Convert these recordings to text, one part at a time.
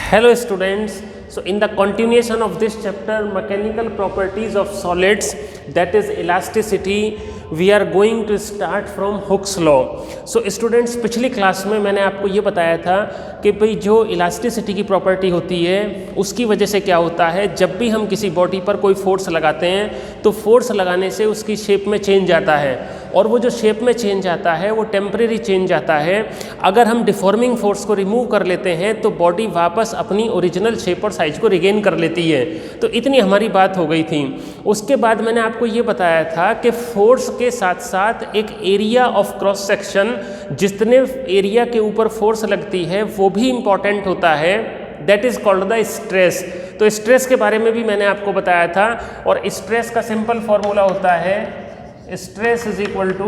Hello students, so in the continuation of this chapter mechanical properties of solids, that is elasticity, we are going to start from Hooke's law. So students, पिछली class में मैंने आपको ये बताया था कि भाई जो इलास्टिसिटी की प्रॉपर्टी होती है उसकी वजह से क्या होता है, जब भी हम किसी बॉडी पर कोई फोर्स लगाते हैं तो फोर्स लगाने से उसकी शेप में चेंज आता है, और वो जो शेप में चेंज आता है वो टेम्परेरी चेंज आता है। अगर हम डिफॉर्मिंग फोर्स को रिमूव कर लेते हैं तो बॉडी वापस अपनी ओरिजिनल शेप और साइज को रिगेन कर लेती है। तो इतनी हमारी बात हो गई थी। उसके बाद मैंने आपको ये बताया था कि फोर्स के साथ साथ एक एरिया ऑफ क्रॉस सेक्शन, जितने एरिया के ऊपर फोर्स लगती है वो भी इम्पॉर्टेंट होता है, that is called the stress. तो स्ट्रेस के बारे में भी मैंने आपको बताया था, और स्ट्रेस का सिंपल फॉर्मूला होता है stress is equal to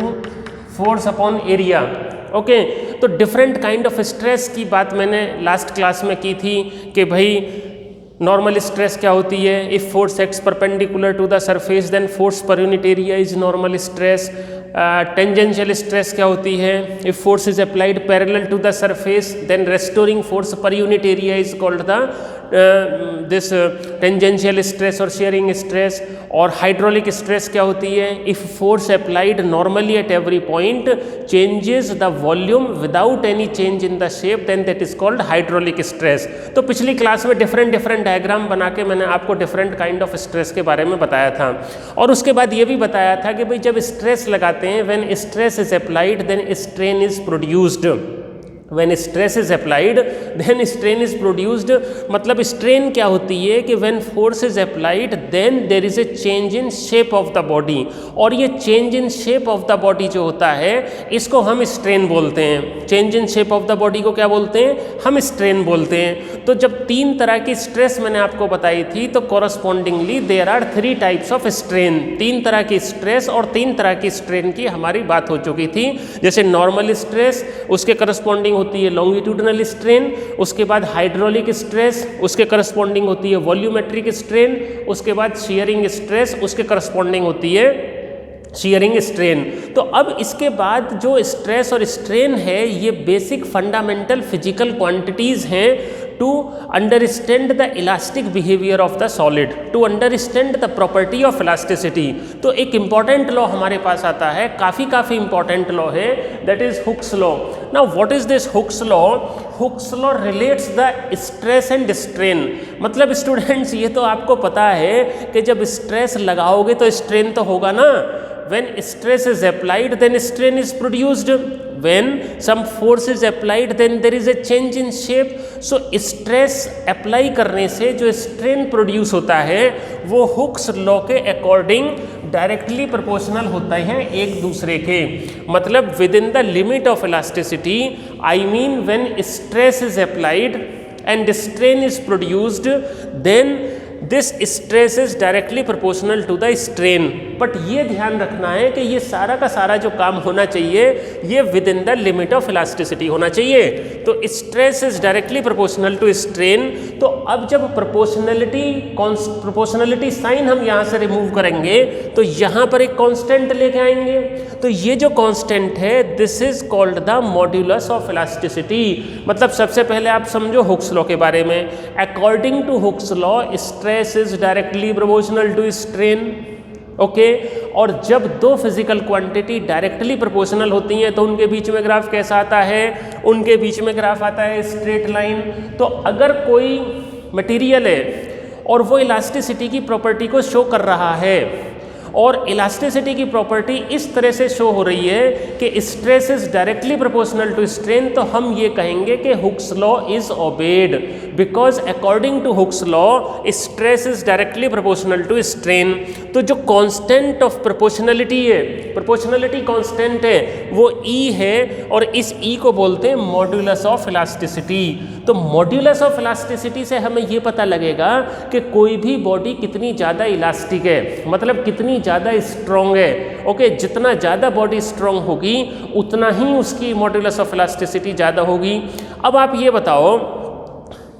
force upon area. Okay, तो डिफरेंट काइंड ऑफ स्ट्रेस की बात मैंने लास्ट क्लास में की थी कि भाई नॉर्मल स्ट्रेस क्या होती है, if force X perpendicular to the surface then force पर unit area is normal stress. Tangential stress क्या होती है, if force is applied parallel to the surface then restoring force पर unit area is called the this tangential stress और shearing stress. और hydraulic stress क्या होती है, if force applied normally at every point changes the volume without any change in the shape then that is called hydraulic stress. तो पिछली class में different diagram बना के मैंने आपको डिफरेंट काइंड ऑफ स्ट्रेस के बारे में बताया था, और उसके बाद ये भी बताया था कि भाई जब स्ट्रेस लगाते हैं when stress is applied then strain is produced. When stress is applied then strain is produced। मतलब स्ट्रेन क्या होती है कि when force is applied then there is a change in shape of the body, और ये change in shape of the body जो होता है इसको हम स्ट्रेन बोलते हैं। change in shape of the body को क्या बोलते हैं, हम स्ट्रेन बोलते हैं। तो जब तीन तरह की स्ट्रेस मैंने आपको बताई थी तो correspondingly there are three types of strain। तीन तरह की स्ट्रेस और तीन तरह की स्ट्रेन की हमारी बात हो चुकी थी। जैसे नॉर्मल स्ट्रेस, उसके करस्पॉन्डिंग होती है लॉन्गिट्यूडनल स्ट्रेन, उसके बाद हाइड्रोलिक स्ट्रेस, उसके करस्पॉन्डिंग होती है वॉल्यूमेट्रिक स्ट्रेन, उसके बाद शियरिंग स्ट्रेस, उसके करस्पॉन्डिंग होती है शियरिंग स्ट्रेन। तो अब इसके बाद जो स्ट्रेस और स्ट्रेन है ये बेसिक फंडामेंटल फिजिकल क्वांटिटीज़ हैं to understand the elastic behaviour of the solid, to understand the property of elasticity. तो एक इम्पॉर्टेंट लॉ हमारे पास आता है, काफ़ी इम्पॉर्टेंट लॉ है, that is Hooke's law. Now what is this Hooke's law? Hooke's law relates the stress and strain. मतलब students ये तो आपको पता है कि जब स्ट्रेस लगाओगे तो स्ट्रेन तो होगा ना। When stress is applied then strain is produced, when some force is applied then there is a change in shape। so stress apply करने से जो strain produce होता है वो हुक्स लॉ के अकॉर्डिंग डायरेक्टली प्रोपोर्शनल होते हैं एक दूसरे के। मतलब within the limit of elasticity, I mean when stress is applied and strain is produced then this stress is directly proportional to the strain. But ये ध्यान रखना है कि ये सारा का सारा जो काम होना चाहिए ये within the limit of elasticity होना चाहिए। तो stress is directly proportional to strain. तो अब जब प्रोपोर्शनलिटी साइन हम यहाँ से रिमूव करेंगे तो यहाँ पर एक कांस्टेंट लेके आएंगे। तो ये जो कांस्टेंट है this is called the modulus of elasticity. मतलब सबसे पहले आप समझो हुक्स लॉ के बारे में। According to Hooke's law stress is directly proportional to strain. Okay, और जब दो फिजिकल क्वांटिटी डायरेक्टली प्रोपोर्शनल होती हैं तो उनके बीच में ग्राफ कैसा आता है, उनके बीच में ग्राफ आता है स्ट्रेट लाइन। तो अगर कोई मटेरियल है और वो इलास्टिसिटी की प्रॉपर्टी को शो कर रहा है, और इलास्टिसिटी की प्रॉपर्टी इस तरह से शो हो रही है कि stress is directly proportional to strain, तो हम ये कहेंगे कि Hooke's law is obeyed, because according to Hooke's law stress is directly proportional to strain. तो जो कांस्टेंट ऑफ प्रोपोर्शनलिटी है, प्रोपोर्शनलिटी कांस्टेंट है, वो ई है, और इस ई को बोलते हैं मॉड्यूलस ऑफ इलास्टिसिटी। तो मॉड्यूलस ऑफ इलास्टिसिटी से हमें ये पता लगेगा कि कोई भी बॉडी कितनी ज़्यादा इलास्टिक है, मतलब कितनी ज़्यादा स्ट्रॉन्ग है। ओके, जितना ज़्यादा बॉडी स्ट्रॉन्ग होगी उतना ही उसकी मॉड्यूलस ऑफ इलास्टिसिटी ज़्यादा होगी। अब आप ये बताओ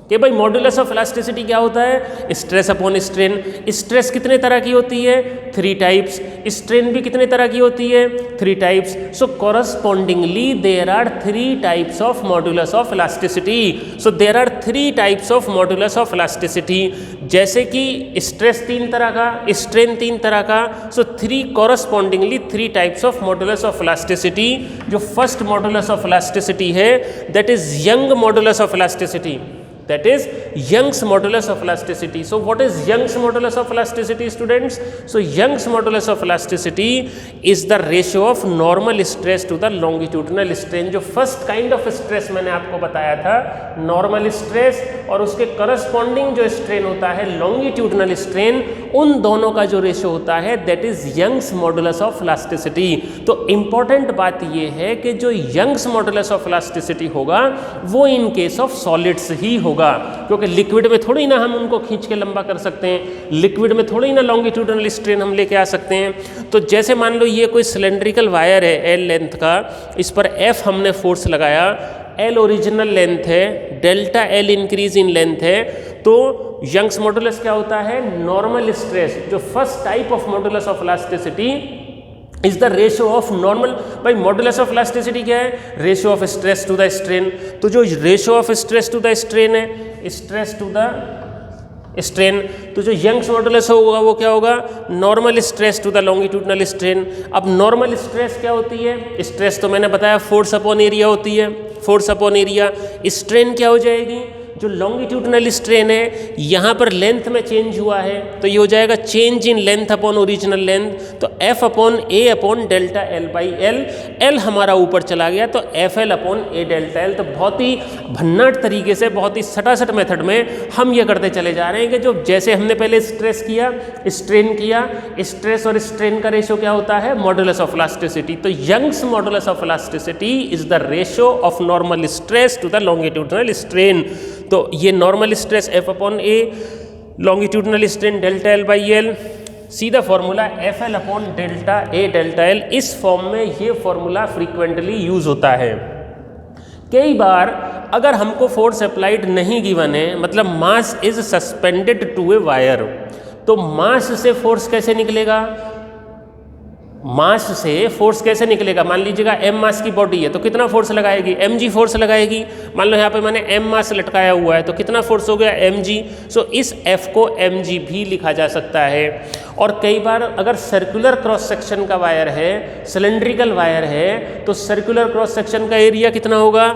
कि भाई मॉडुलस ऑफ इलास्टिसिटी क्या होता है, स्ट्रेस अपॉन स्ट्रेन। स्ट्रेस कितने तरह की होती है, 3 टाइप्स। स्ट्रेन भी कितने तरह की होती है, 3 types. So correspondingly there are 3 types of modulus of elasticity. So there are 3 types of modulus of elasticity. जैसे कि स्ट्रेस 3 तरह का, स्ट्रेन 3 तरह का। सो 3 correspondingly 3 types of modulus of elasticity. जो फर्स्ट मॉडुलस ऑफ इलास्टिसिटी है that is young modulus of elasticity, that is Young's modulus of elasticity. So what is Young's modulus of elasticity, students? So Young's modulus of elasticity is the ratio of normal stress to the longitudinal strain. जो first kind of stress मैंने आपको बताया था normal stress, और उसके corresponding जो strain होता है longitudinal strain, उन दोनों का जो रेशियो होता है that is Young's modulus of elasticity. तो important बात ये है कि जो Young's modulus of elasticity होगा वो in case of solids ही होगा, क्योंकि लिक्विड में थोड़ी ना हम उनको खींच के लंबा कर सकते हैं, लिक्विड में थोड़ी ना लॉन्गिट्यूडनल स्ट्रेन हम लेके आ सकते हैं। तो जैसे मान लो ये कोई सिलेंड्रिकल वायर है L लेंथ का, इस पर F हमने फोर्स लगाया, L ओरिजिनल लेंथ है, delta L increase in length है, तो यंग्स मॉडुलस क्या होता है, नॉर्मल स्ट्रेस। जो first type of modulus of elasticity is the ratio of normal. भाई मॉडुलस ऑफ इलास्टिसिटी क्या है, ratio of stress to the strain. तो जो ratio of stress to the strain है, स्ट्रेस टू द स्ट्रेन, तो जो Young's modulus होगा वो क्या होगा, normal stress to the longitudinal strain. अब नॉर्मल स्ट्रेस क्या होती है, स्ट्रेस तो मैंने बताया फोर्स अपॉन एरिया होती है, फोर्स अपॉन एरिया। स्ट्रेन क्या हो जाएगी, जो लॉन्गिट्यूडनल स्ट्रेन है यहाँ पर लेंथ में चेंज हुआ है तो ये हो जाएगा change in length upon original length, तो F upon A upon delta L by L, L हमारा ऊपर चला गया तो FL upon A delta L। तो बहुत ही भन्नाट तरीके से, बहुत ही सटासट मेथड में हम ये करते चले जा रहे हैं कि जो जैसे हमने पहले स्ट्रेस किया, स्ट्रेन किया, स्ट्रेस और स्ट्रेन का रेशियो क्या होता है, मॉडुलस ऑफ इलास्टिसिटी। तो Young's modulus of elasticity is the ratio of normal stress to the longitudinal strain. तो ये normal stress F upon A, longitudinal strain delta L by L, सीधा formula FL upon delta A delta L। इस form में ये formula frequently use होता है। कई बार अगर हमको फोर्स अप्लाइड नहीं गिवन है, मतलब mass is suspended to a wire, तो मास से फोर्स कैसे निकलेगा, मास से फोर्स कैसे निकलेगा। मान लीजिएगा m मास की बॉडी है तो कितना फोर्स लगाएगी, mg फोर्स लगाएगी। मान लो यहाँ पे मैंने m मास लटकाया हुआ है तो कितना फोर्स हो गया, mg। सो इस f को mg भी लिखा जा सकता है। और कई बार अगर सर्कुलर क्रॉस सेक्शन का वायर है, सिलेंड्रिकल वायर है, तो सर्कुलर क्रॉस सेक्शन का एरिया कितना होगा,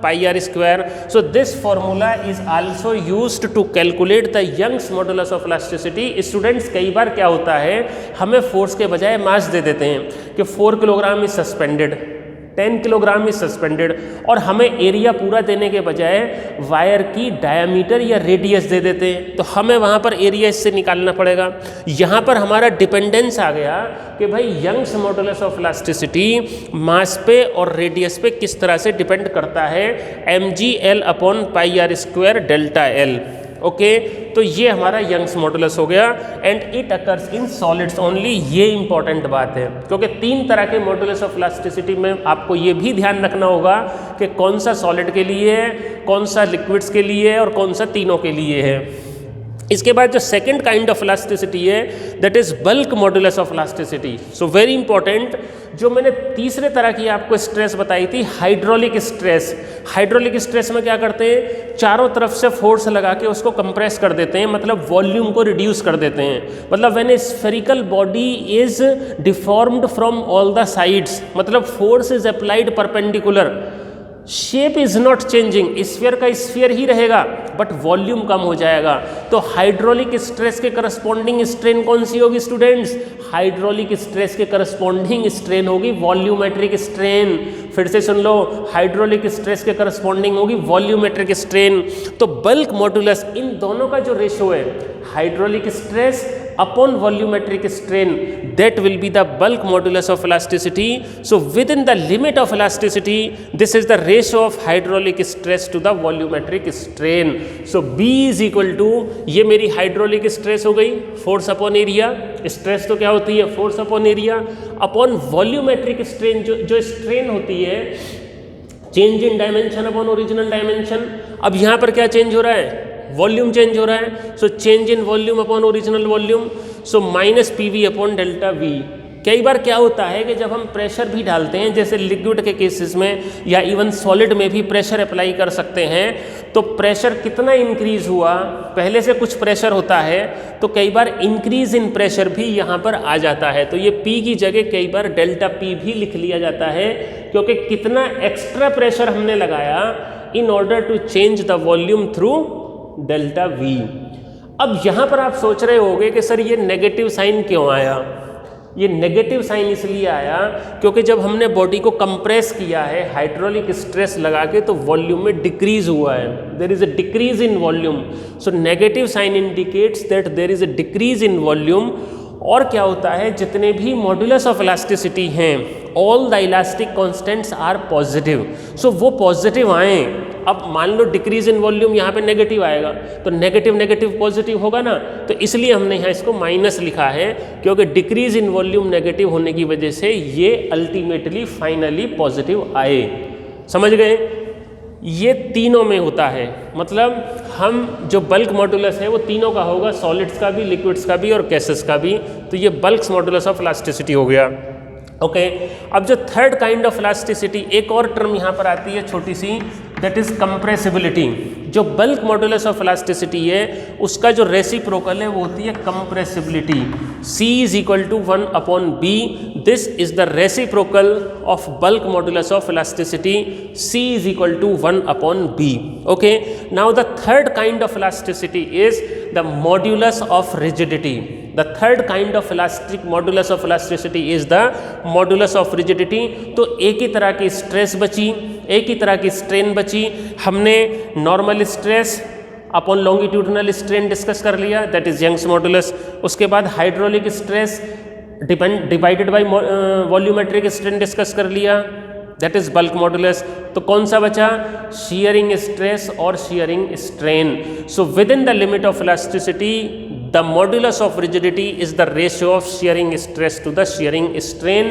pi are square. So this formula is also used to calculate the Young's modulus of elasticity. Students कई बार क्या होता है, हमें फोर्स के बजाय मास दे देते हैं कि 4 kilogram is suspended, 10 kilogram is suspended, और हमें एरिया पूरा देने के बजाय वायर की डायामीटर या रेडियस दे देते हैं, तो हमें वहाँ पर एरिया इससे निकालना पड़ेगा। यहाँ पर हमारा डिपेंडेंस आ गया कि भाई यंग्स मॉडुलस ऑफ इलास्टिसिटी मास पे और रेडियस पे किस तरह से डिपेंड करता है, mg/L upon pi are square delta L। Okay, तो ये हमारा यंग्स मॉडुलस हो गया and it occurs in solids only. ये इंपॉर्टेंट बात है क्योंकि 3 तरह के मॉडुलस ऑफ इलास्टिसिटी में आपको ये भी ध्यान रखना होगा कि कौन सा सॉलिड के लिए है, कौन सा लिक्विड्स के लिए है और कौन सा तीनों के लिए है। इसके बाद जो सेकंड काइंड ऑफ इलास्टिसिटी है that is bulk modulus of elasticity. So very important, जो मैंने तीसरे तरह की आपको स्ट्रेस बताई थी, हाइड्रोलिक स्ट्रेस। हाइड्रोलिक स्ट्रेस में क्या करते हैं, चारों तरफ से फोर्स लगा के उसको कंप्रेस कर देते हैं, मतलब वॉल्यूम को रिड्यूस कर देते हैं। मतलब when a spherical body is deformed from all the sides, मतलब force is applied perpendicular, shape is not changing, sphere का स्फीयर ही रहेगा बट वॉल्यूम कम हो जाएगा। तो हाइड्रोलिक स्ट्रेस के करस्पॉन्डिंग स्ट्रेन कौन सी होगी स्टूडेंट्स, हाइड्रोलिक स्ट्रेस के करस्पॉन्डिंग स्ट्रेन होगी वॉल्यूमेट्रिक स्ट्रेन। फिर से सुन लो, हाइड्रोलिक स्ट्रेस के करस्पॉन्डिंग होगी वॉल्यूमेट्रिक स्ट्रेन। तो बल्क मॉडुलस, इन दोनों का जो रेशियो है, hydraulic stress upon volumetric strain, that will be the bulk modulus of elasticity. So within the limit of elasticity, this is the ratio of hydraulic stress to the volumetric strain. So B is equal to, ये मेरी hydraulic stress हो गई, force upon area. Stress तो क्या होती है, force upon area upon volumetric strain. जो strain होती है change in dimension upon original dimension. अब यहाँ पर क्या चेंज हो रहा है, वॉल्यूम चेंज हो रहा है, so change in volume upon original volume, so minus P V upon delta we. कई बार क्या होता है कि जब हम प्रेशर भी डालते हैं, जैसे लिक्विड के केसेस में या इवन सॉलिड में भी प्रेशर अप्लाई कर सकते हैं, तो प्रेशर कितना इंक्रीज हुआ, पहले से कुछ प्रेशर होता है तो कई बार इंक्रीज इन प्रेशर भी यहाँ पर आ जाता है, तो ये P की जगह कई बार डेल्टा P भी लिख लिया जाता है, क्योंकि कितना एक्स्ट्रा प्रेशर हमने लगाया in order to change the volume through delta V। अब यहाँ पर आप सोच रहे होंगे कि सर ये नेगेटिव साइन क्यों आया। ये नेगेटिव साइन इसलिए आया क्योंकि जब हमने बॉडी को कंप्रेस किया है हाइड्रोलिक स्ट्रेस लगा के, तो वॉल्यूम में डिक्रीज हुआ है, there is a decrease in volume. So negative sign indicates that there is a decrease in volume. और क्या होता है, जितने भी मॉड्यूलस ऑफ इलास्टिसिटी हैं, all the elastic constants are positive, so वो पॉजिटिव आए। अब मान लो डिक्रीज इन वॉल्यूम यहाँ पे नेगेटिव आएगा, तो नेगेटिव नेगेटिव पॉजिटिव होगा ना, तो इसलिए हमने यहाँ इसको माइनस लिखा है, क्योंकि डिक्रीज इन वॉल्यूम नेगेटिव होने की वजह से ये अल्टीमेटली फाइनली पॉजिटिव आए। समझ गए, ये तीनों में होता है, मतलब हम जो बल्क मॉड्यूलस है वो तीनों का होगा, सॉलिड्स का भी, लिक्विड्स का भी और गैसेस का भी। तो ये बल्क मॉड्यूलस ऑफ इलास्टिसिटी हो गया। ओके, अब जो थर्ड काइंड ऑफ इलास्टिसिटी, एक और टर्म यहाँ पर आती है छोटी सी, दैट इज कंप्रेसिबिलिटी। जो बल्क मॉड्यूलस ऑफ इलास्टिसिटी है उसका जो रेसिप्रोकल है वो होती है compressibility. C is equal to 1 upon B, this is the reciprocal of bulk modulus of elasticity, C is equal to 1 upon B. Okay, now the third kind of elasticity is the modulus of rigidity. The third kind of elastic modulus of elasticity is the modulus of rigidity। तो एक ही तरह की stress बची, एक ही तरह की strain बची। हमने normal stress upon longitudinal strain discuss कर लिया, दैट इज यंग्स मॉडुलस। उसके बाद hydraulic stress divided by volumetric strain discuss कर लिया, दैट इज बल्क मॉडुलस। तो कौन सा बचा, शियरिंग स्ट्रेस और shearing strain. So with in the limit of elasticity the modulus of rigidity is the ratio of shearing stress to the shearing strain.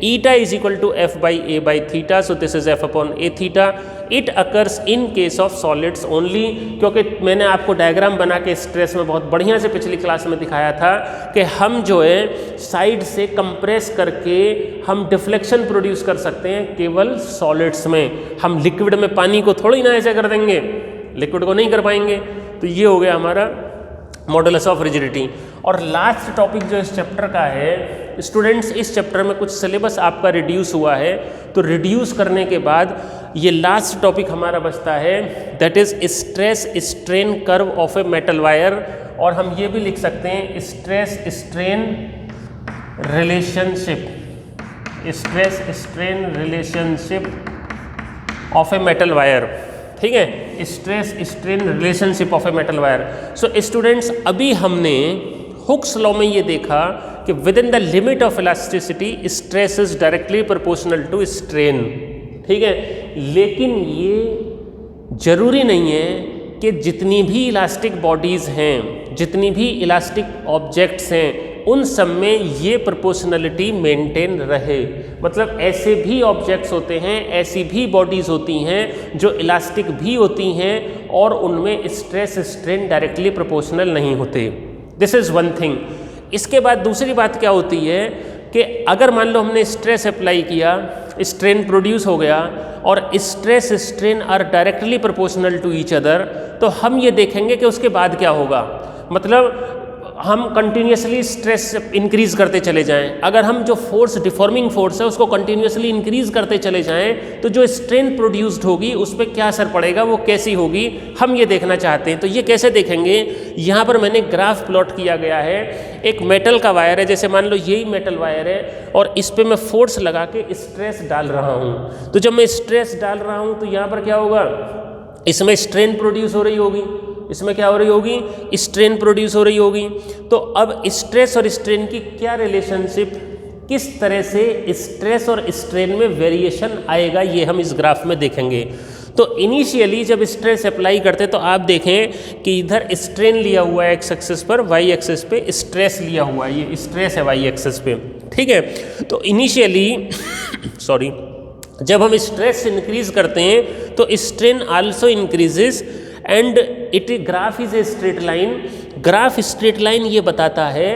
Eta is equal to F by A by theta, so this is F upon A theta. It occurs in case of solids only, क्योंकि मैंने आपको diagram बना के stress में बहुत बढ़िया से पिछली क्लास में दिखाया था कि हम जो है साइड से कंप्रेस करके हम डिफ्लेक्शन प्रोड्यूस कर सकते हैं केवल सॉलिड्स में। हम लिक्विड में पानी को थोड़ी ना ऐसे कर देंगे, लिक्विड को नहीं कर पाएंगे। तो ये हो गया हमारा मॉडुलस ऑफ रिजिडिटी। और लास्ट टॉपिक जो इस चैप्टर का है, स्टूडेंट्स इस चैप्टर में कुछ सिलेबस आपका रिड्यूस हुआ है, तो रिड्यूस करने के बाद ये लास्ट टॉपिक हमारा बचता है, that is stress strain curve of a metal wire. और हम ये भी लिख सकते हैं stress strain relationship, stress strain relationship of a metal wire. ठीक है, stress strain relationship of a metal wire. So students, अभी हमने हुक्स लॉ में ये देखा कि within the limit of elasticity stress is directly proportional to strain. ठीक है, लेकिन ये जरूरी नहीं है कि जितनी भी इलास्टिक बॉडीज हैं, जितनी भी इलास्टिक ऑब्जेक्ट्स हैं, उन सब में ये प्रोपोर्शनलिटी मेंटेन रहे। मतलब ऐसे भी ऑब्जेक्ट्स होते हैं, ऐसी भी बॉडीज होती हैं जो इलास्टिक भी होती हैं और उनमें स्ट्रेस स्ट्रेन डायरेक्टली प्रोपोर्शनल नहीं होते। This is one thing. इसके बाद दूसरी बात क्या होती है कि अगर मान लो हमने स्ट्रेस अप्लाई किया, स्ट्रेन प्रोड्यूस हो गया और stress strain are directly proportional to each other, तो हम ये देखेंगे कि उसके बाद क्या होगा। मतलब हम कंटिन्यूसली स्ट्रेस इंक्रीज करते चले जाएं, अगर हम जो फोर्स डिफॉर्मिंग फोर्स है उसको कंटिन्यूसली इंक्रीज करते चले जाएं, तो जो स्ट्रेन प्रोड्यूस्ड होगी उस पर क्या असर पड़ेगा, वो कैसी होगी, हम ये देखना चाहते हैं। तो ये कैसे देखेंगे, यहाँ पर मैंने ग्राफ प्लॉट किया गया है। एक मेटल का वायर है, जैसे मान लो यही मेटल वायर है और इस पर मैं फोर्स लगा के स्ट्रेस डाल रहा हूँ। तो जब मैं स्ट्रेस डाल रहा हूँ तो यहाँ पर क्या होगा, इसमें स्ट्रेन प्रोड्यूस हो रही होगी, इसमें क्या हो रही होगी, स्ट्रेन प्रोड्यूस हो रही होगी। तो अब स्ट्रेस और स्ट्रेन की क्या रिलेशनशिप, किस तरह से स्ट्रेस और स्ट्रेन में वेरिएशन आएगा, ये हम इस ग्राफ में देखेंगे। तो इनिशियली जब स्ट्रेस अप्लाई करते तो आप देखें कि इधर स्ट्रेन लिया हुआ है एक्स एक्सिस पर, वाई एक्सिस पे स्ट्रेस लिया हुआ है, ये स्ट्रेस है वाई एक्सिस पे। ठीक है, तो इनिशियली जब हम स्ट्रेस इंक्रीज करते हैं तो strain also increases and it graph is a straight line. Graph straight line ये बताता है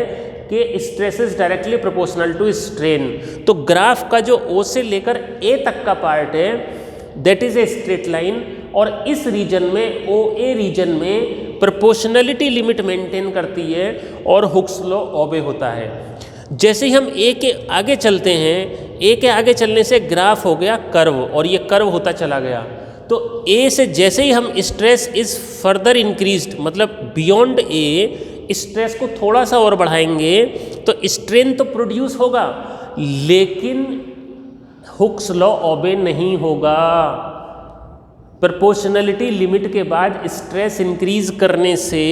कि stress is directly proportional to strain. तो ग्राफ का जो ओ से लेकर ए तक का पार्ट है that is a straight line, और इस रीजन में ओ ए रीजन में प्रोपोर्शनलिटी लिमिट मेंटेन करती है और हुक्स लॉ ओबे होता है। जैसे ही हम ए के आगे चलते हैं, ए के आगे चलने से ग्राफ हो गया कर्व, और ये कर्व होता चला गया। तो ए से जैसे ही हम स्ट्रेस इज फर्दर इंक्रीज्ड, मतलब बियॉन्ड ए स्ट्रेस को थोड़ा सा और बढ़ाएंगे तो स्ट्रेन तो प्रोड्यूस होगा, लेकिन हुक्स लॉ ओबे नहीं होगा। प्रोपोर्शनलिटी लिमिट के बाद स्ट्रेस इंक्रीज करने से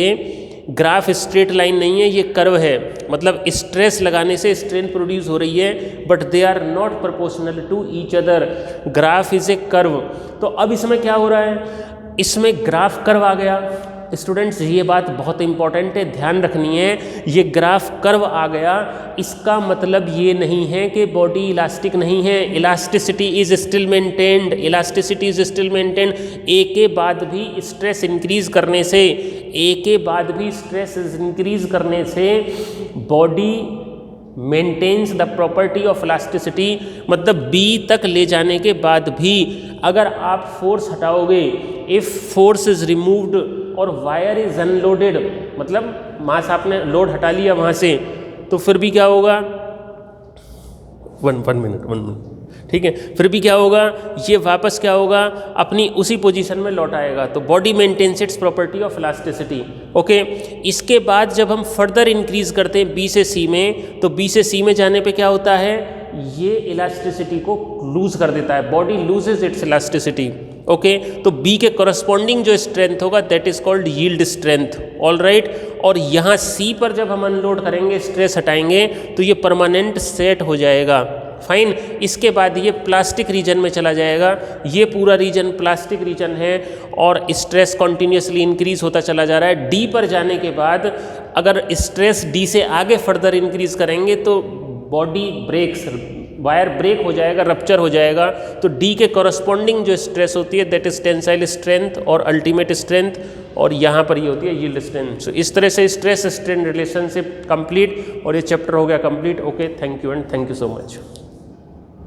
ग्राफ स्ट्रेट लाइन नहीं है, ये कर्व है। मतलब स्ट्रेस लगाने से स्ट्रेन प्रोड्यूस हो रही है, but they are not proportional to each other. Graph is a curve. तो अब इसमें क्या हो रहा है, इसमें ग्राफ कर्व आ गया। स्टूडेंट्स ये बात बहुत इंपॉर्टेंट है, ध्यान रखनी है। ये ग्राफ कर्व आ गया, इसका मतलब ये नहीं है कि बॉडी इलास्टिक नहीं है। Elasticity is still maintained, elasticity is still maintained. A के बाद भी स्ट्रेस इंक्रीज करने से, ए के बाद भी स्ट्रेस इंक्रीज करने से body maintains the property of elasticity. मतलब बी तक ले जाने के बाद भी अगर आप फोर्स हटाओगे, इफ फोर्स इज रिमूव्ड और वायर इज अनलोडेड, मतलब मास आपने लोड हटा लिया वहाँ से, तो फिर भी क्या होगा, वन मिनट ठीक है, फिर भी क्या होगा, ये वापस क्या होगा, अपनी उसी पोजीशन में लौट आएगा। तो body maintains its property of elasticity. Okay, इसके बाद जब हम फर्दर इंक्रीज करते हैं बी से सी में, तो बी से सी में जाने पे क्या होता है, ये इलास्टिसिटी को लूज कर देता है, body loses it's elasticity. Okay, तो बी के करस्पॉन्डिंग जो स्ट्रेंथ होगा that is called yield strength. All right, और यहाँ सी पर जब हम अनलोड करेंगे, स्ट्रेस हटाएंगे, तो ये परमानेंट सेट हो जाएगा। फाइन, इसके बाद ये प्लास्टिक रीजन में चला जाएगा। ये पूरा रीजन प्लास्टिक रीजन है और स्ट्रेस कॉन्टिन्यूसली इंक्रीज होता चला जा रहा है। डी पर जाने के बाद अगर स्ट्रेस डी से आगे फर्दर इंक्रीज करेंगे तो बॉडी ब्रेक्स, वायर ब्रेक हो जाएगा, रप्चर हो जाएगा। तो डी के कॉरस्पॉन्डिंग जो स्ट्रेस होती है दैट इज टेंसाइल स्ट्रेंथ और अल्टीमेट स्ट्रेंथ, और यहाँ पर ये होती है यील्ड स्ट्रेंथ। सो इस तरह से स्ट्रेस स्ट्रेन रिलेशनशिप कंप्लीट, और ये चैप्टर हो गया complete. Okay, thank you and thank you so much.